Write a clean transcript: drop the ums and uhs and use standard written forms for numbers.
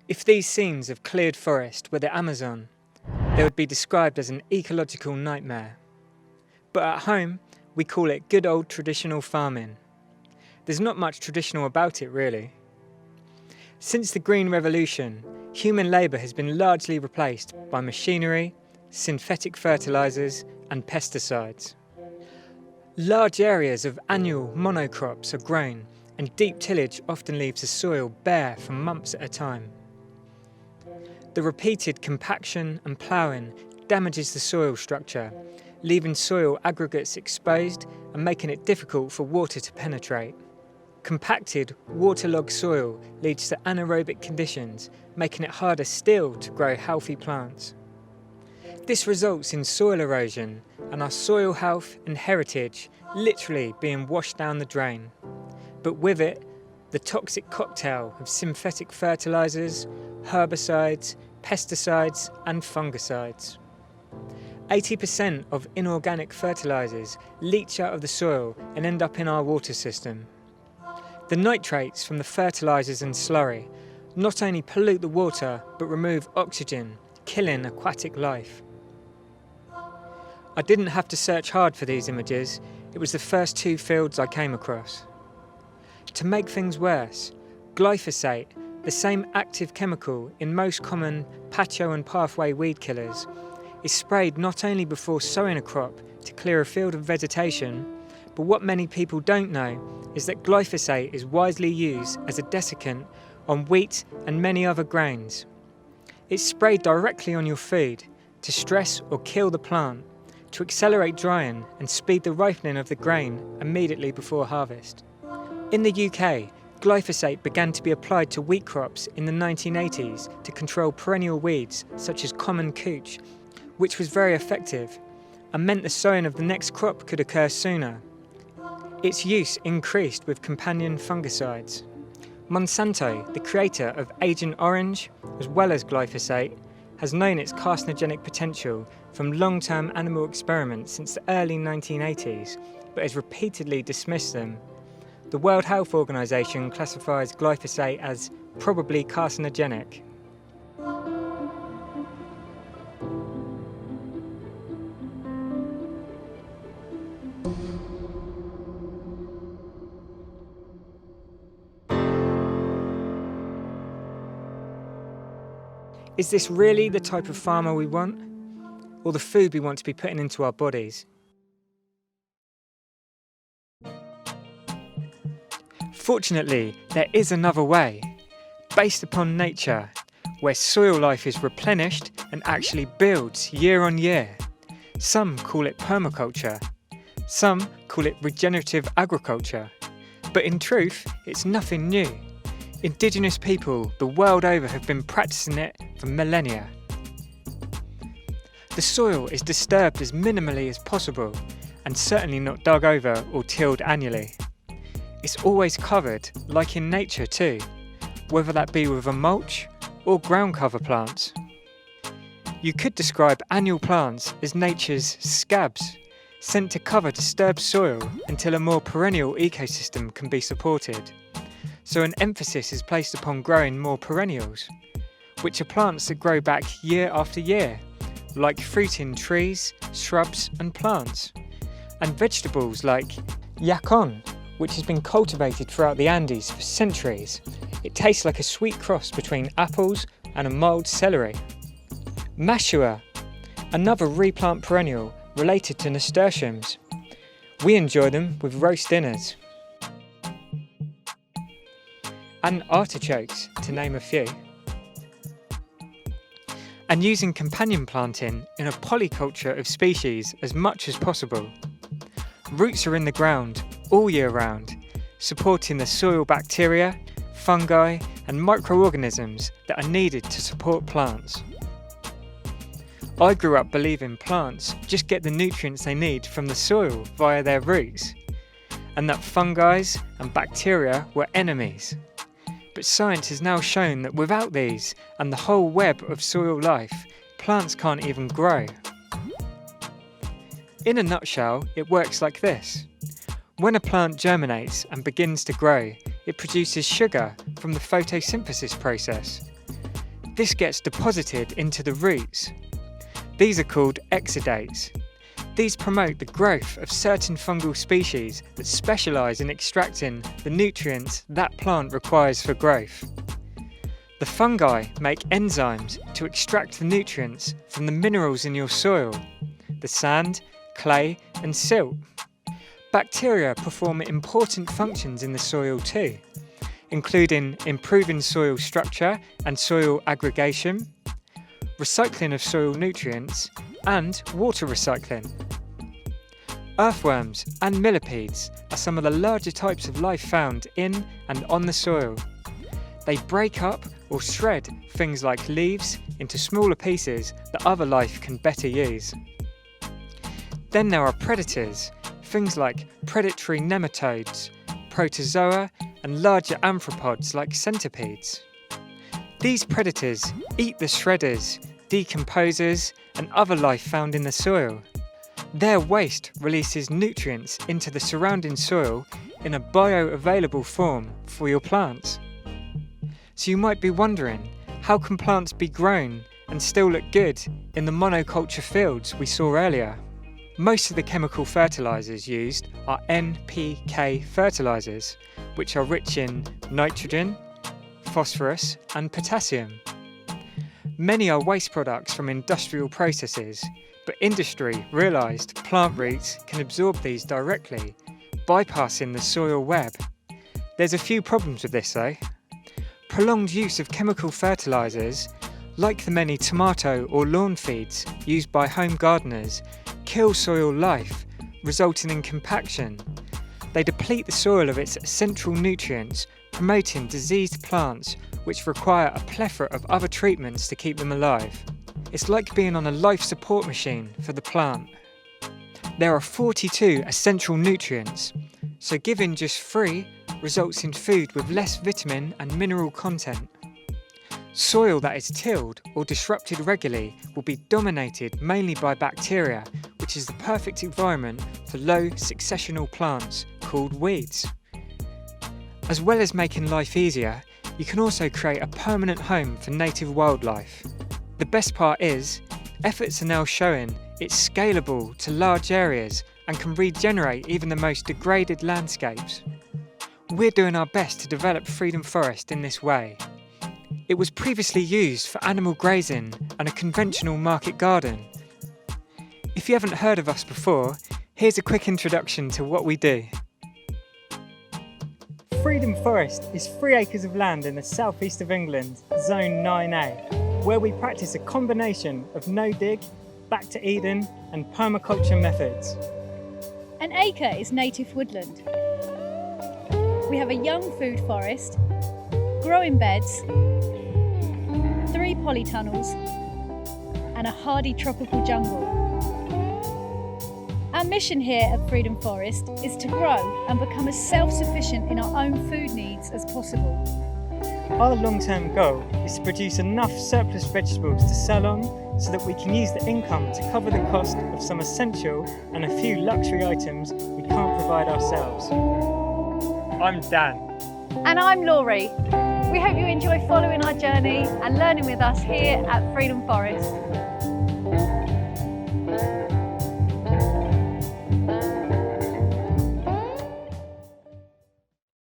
If these scenes of cleared forest were the Amazon, they would be described as an ecological nightmare. But at home, we call it good old traditional farming. There's not much traditional about it, really. Since the Green Revolution, human labour has been largely replaced by machinery, synthetic fertilisers and pesticides. Large areas of annual monocrops are grown, and deep tillage often leaves the soil bare for months at a time. The repeated compaction and ploughing damages the soil structure, leaving soil aggregates exposed and making it difficult for water to penetrate. Compacted, waterlogged soil leads to anaerobic conditions, making it harder still to grow healthy plants. This results in soil erosion and our soil health and heritage literally being washed down the drain. But with it, the toxic cocktail of synthetic fertilisers, herbicides, pesticides and fungicides. 80% of inorganic fertilisers leach out of the soil and end up in our water system. The nitrates from the fertilisers and slurry not only pollute the water but remove oxygen, killing aquatic life. I didn't have to search hard for these images, it was the first two fields I came across. To make things worse, glyphosate, the same active chemical in most common patio and pathway weed killers, is sprayed not only before sowing a crop to clear a field of vegetation, but what many people don't know is that glyphosate is widely used as a desiccant on wheat and many other grains. It's sprayed directly on your food to stress or kill the plant, to accelerate drying and speed the ripening of the grain immediately before harvest. In the UK, glyphosate began to be applied to wheat crops in the 1980s to control perennial weeds such as common couch, which was very effective and meant the sowing of the next crop could occur sooner. Its use increased with companion fungicides. Monsanto, the creator of Agent Orange, as well as glyphosate, has known its carcinogenic potential from long-term animal experiments since the early 1980s, but has repeatedly dismissed them. The World Health Organization classifies glyphosate as probably carcinogenic. Is this really the type of farmer we want? Or the food we want to be putting into our bodies? Fortunately, there is another way, based upon nature, where soil life is replenished and actually builds year on year. Some call it permaculture. Some call it regenerative agriculture. But in truth, it's nothing new. Indigenous people the world over have been practicing it for millennia. The soil is disturbed as minimally as possible and certainly not dug over or tilled annually. It's always covered, like in nature too, whether that be with a mulch or ground cover plants. You could describe annual plants as nature's scabs, sent to cover disturbed soil until a more perennial ecosystem can be supported. So an emphasis is placed upon growing more perennials, which are plants that grow back year after year, like fruiting trees, shrubs and plants, and vegetables like yacon, which has been cultivated throughout the Andes for centuries. It tastes like a sweet cross between apples and a mild celery. Mashua, another replant perennial related to nasturtiums. We enjoy them with roast dinners. And artichokes, to name a few. And using companion planting in a polyculture of species as much as possible. Roots are in the ground all year round, supporting the soil bacteria, fungi and microorganisms that are needed to support plants. I grew up believing plants just get the nutrients they need from the soil via their roots, and that fungi and bacteria were enemies. But science has now shown that without these and the whole web of soil life, plants can't even grow. In a nutshell, it works like this. When a plant germinates and begins to grow, it produces sugar from the photosynthesis process. This gets deposited into the roots. These are called exudates. These promote the growth of certain fungal species that specialise in extracting the nutrients that plant requires for growth. The fungi make enzymes to extract the nutrients from the minerals in your soil, the sand, clay and silt. Bacteria perform important functions in the soil too, including improving soil structure and soil aggregation, recycling of soil nutrients, and water recycling. Earthworms and millipedes are some of the larger types of life found in and on the soil. They break up or shred things like leaves into smaller pieces that other life can better use. Then there are predators, things like predatory nematodes, protozoa and larger arthropods like centipedes. These predators eat the shredders, decomposers and other life found in the soil. Their waste releases nutrients into the surrounding soil in a bioavailable form for your plants. So you might be wondering, how can plants be grown and still look good in the monoculture fields we saw earlier? Most of the chemical fertilisers used are NPK fertilisers, which are rich in nitrogen, phosphorus and potassium. Many are waste products from industrial processes, but industry realised plant roots can absorb these directly, bypassing the soil web. There's a few problems with this though. Prolonged use of chemical fertilisers, like the many tomato or lawn feeds used by home gardeners, kill soil life, resulting in compaction. They deplete the soil of its essential nutrients, promoting diseased plants which require a plethora of other treatments to keep them alive. It's like being on a life support machine for the plant. There are 42 essential nutrients, so giving just 3 results in food with less vitamin and mineral content. Soil that is tilled or disrupted regularly will be dominated mainly by bacteria, which is the perfect environment for low successional plants called weeds. As well as making life easier, you can also create a permanent home for native wildlife. The best part is, efforts are now showing it's scalable to large areas and can regenerate even the most degraded landscapes. We're doing our best to develop Freedom Forest in this way. It was previously used for animal grazing and a conventional market garden. If you haven't heard of us before, here's a quick introduction to what we do. Freedom Forest is 3 acres of land in the southeast of England, Zone 9A, where we practice a combination of no-dig, back to Eden and permaculture methods. An acre is native woodland. We have a young food forest, growing beds, 3 polytunnels and a hardy tropical jungle. Our mission here at Freedom Forest is to grow and become as self-sufficient in our own food needs as possible. Our long-term goal is to produce enough surplus vegetables to sell on so that we can use the income to cover the cost of some essential and a few luxury items we can't provide ourselves. I'm Dan. And I'm Laurie. We hope you enjoy following our journey and learning with us here at Freedom Forest.